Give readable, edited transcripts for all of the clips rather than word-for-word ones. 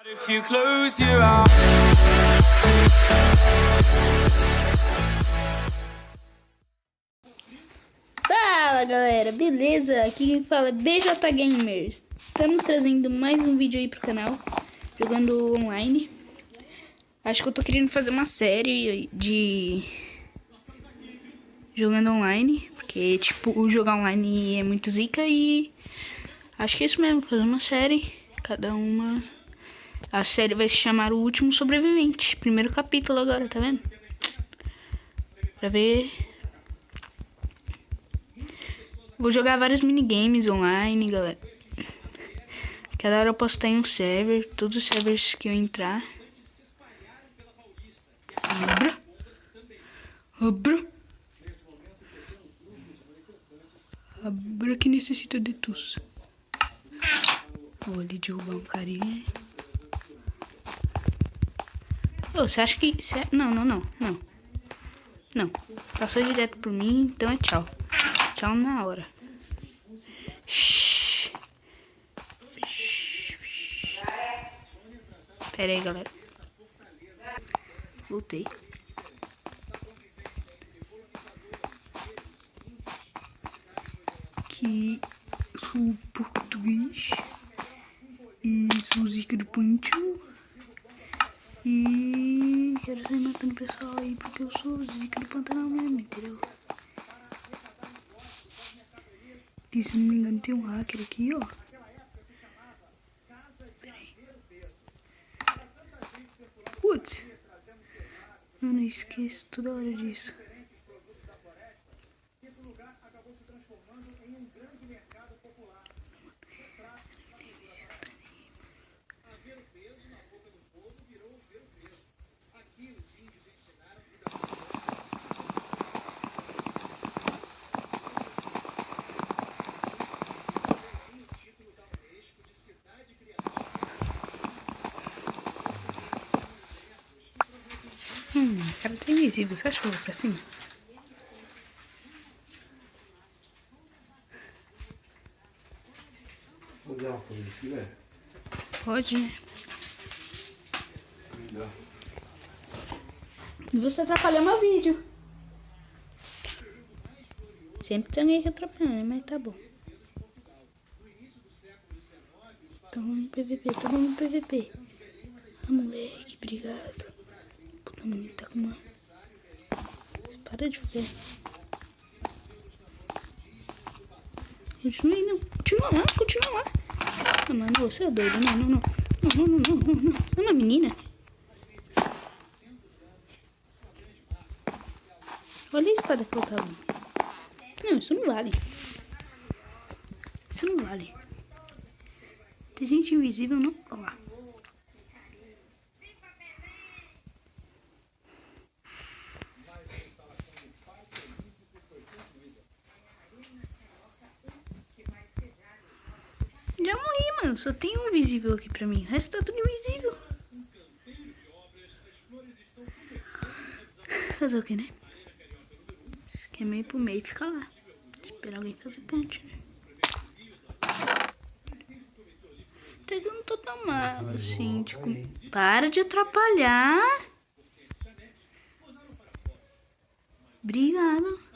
If you close your eyes. Fala galera, beleza? Aqui quem fala é BJ Gamers. Estamos trazendo mais um vídeo aí pro canal, jogando online. Acho que eu tô querendo fazer uma série de jogando online, porque tipo, jogar online é muito zica e acho que é isso mesmo, fazer uma série, cada uma. A série vai se chamar O Último Sobrevivente, primeiro capítulo agora, tá vendo? Pra ver. Vou jogar vários minigames online, galera. Cada hora eu posso estar em um server. Todos os servers que eu entrar. Abra que necessita de tus. Vou ali derrubar um carinha. Ô, você acha que... Não. Passou direto por mim, então é tchau. Tchau na hora. Pera aí, galera. Voltei. Que sou português. E sou zica do Pancho. E quero sair matando o pessoal aí porque eu sou zica do Pantanal mesmo, entendeu? E se não me engano tem um hacker aqui, ó. Peraí. Putz. Eu não esqueço toda hora disso. O cara tá invisível. Você acha que eu vou pra cima? Pode dar uma folha aqui, velho? Pode, né? Dá. Você atrapalhou meu vídeo. Sempre tem alguém que atrapalha, mas tá bom. Então vamos no PVP, Ah, moleque, obrigado. Puta, mano, tá com uma... Para de ferro. Continua aí, não. Continua lá. Ah, mano, você é doido. Não. É uma menina. Olha a espada que eu tava. Não, isso não vale. Tem gente invisível, não? Olha lá. Já morri, mano. Só tem um visível aqui pra mim. O resto tá tudo invisível. Fazer o que, né? Esquema ir pro meio e ficar lá. Esperar alguém fazer ponte, né? Até que eu não tô tão mal, assim, tipo... Para de atrapalhar. Obrigado.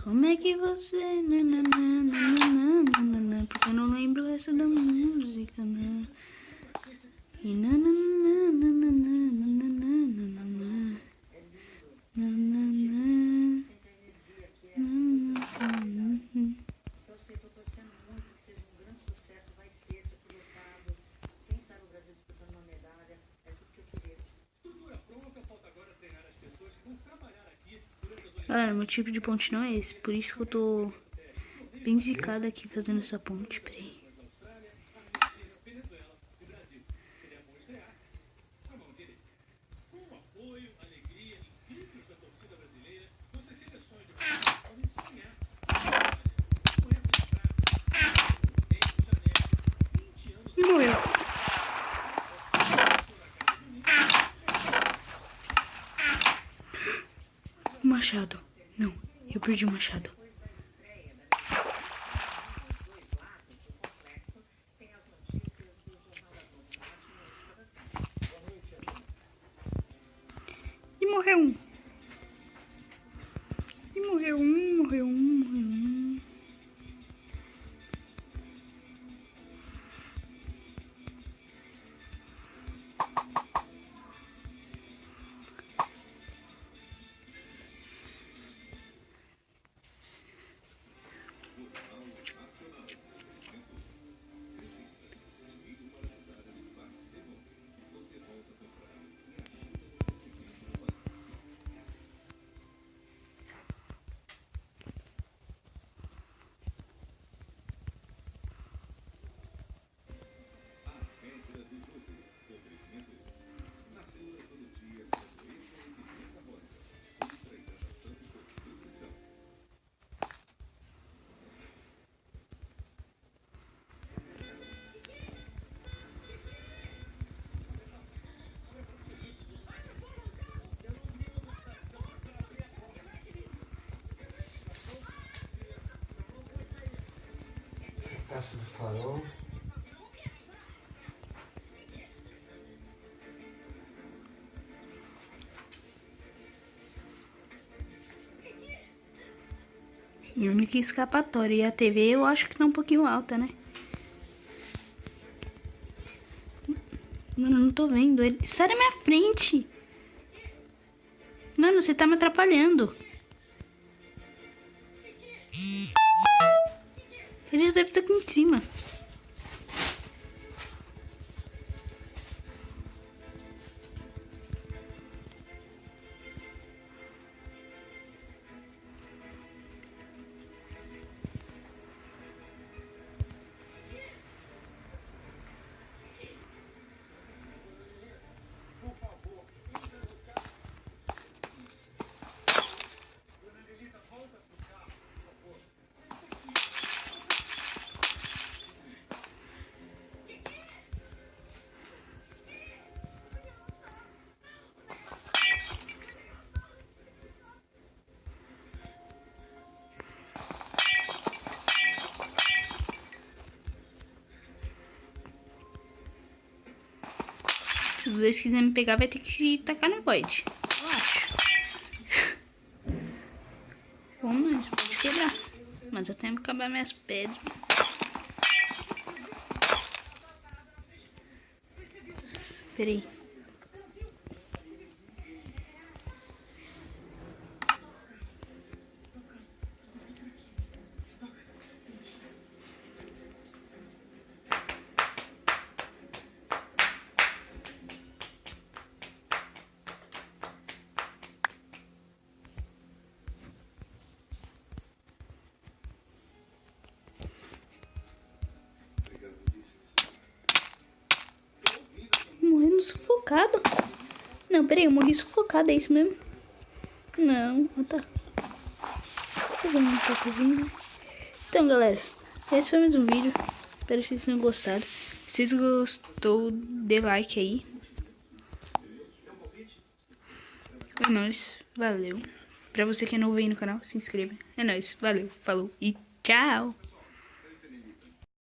Como é que você... Porque eu não lembro essa da música, né? E Galera, meu tipo de ponte não é esse. Por isso que eu tô bem zicada aqui fazendo essa ponte. Peraí. machado. Não, eu perdi o machado. E morreu um. E morreu um, morreu um, morreu um. Caça do farol. E a única escapatória. E a TV eu acho que tá um pouquinho alta, né? Mano, eu não tô vendo. Ele sai da minha frente. Mano, você tá me atrapalhando. Ele já deve estar aqui em cima. Se os dois quiserem me pegar, vai ter que se tacar no void. Eu acho. Bom, mas pode quebrar. Mas eu tenho que acabar minhas pedras. Peraí. Morrendo sufocado. Não, peraí, eu morri sufocado, é isso mesmo? Não, tá. Eu já não tô ouvindo. Então, galera, esse foi mais um vídeo. Espero que vocês tenham gostado. Se vocês gostou, dê like aí. É nóis, valeu. Pra você que é novo aí no canal, se inscreva. É nóis, valeu, falou e tchau.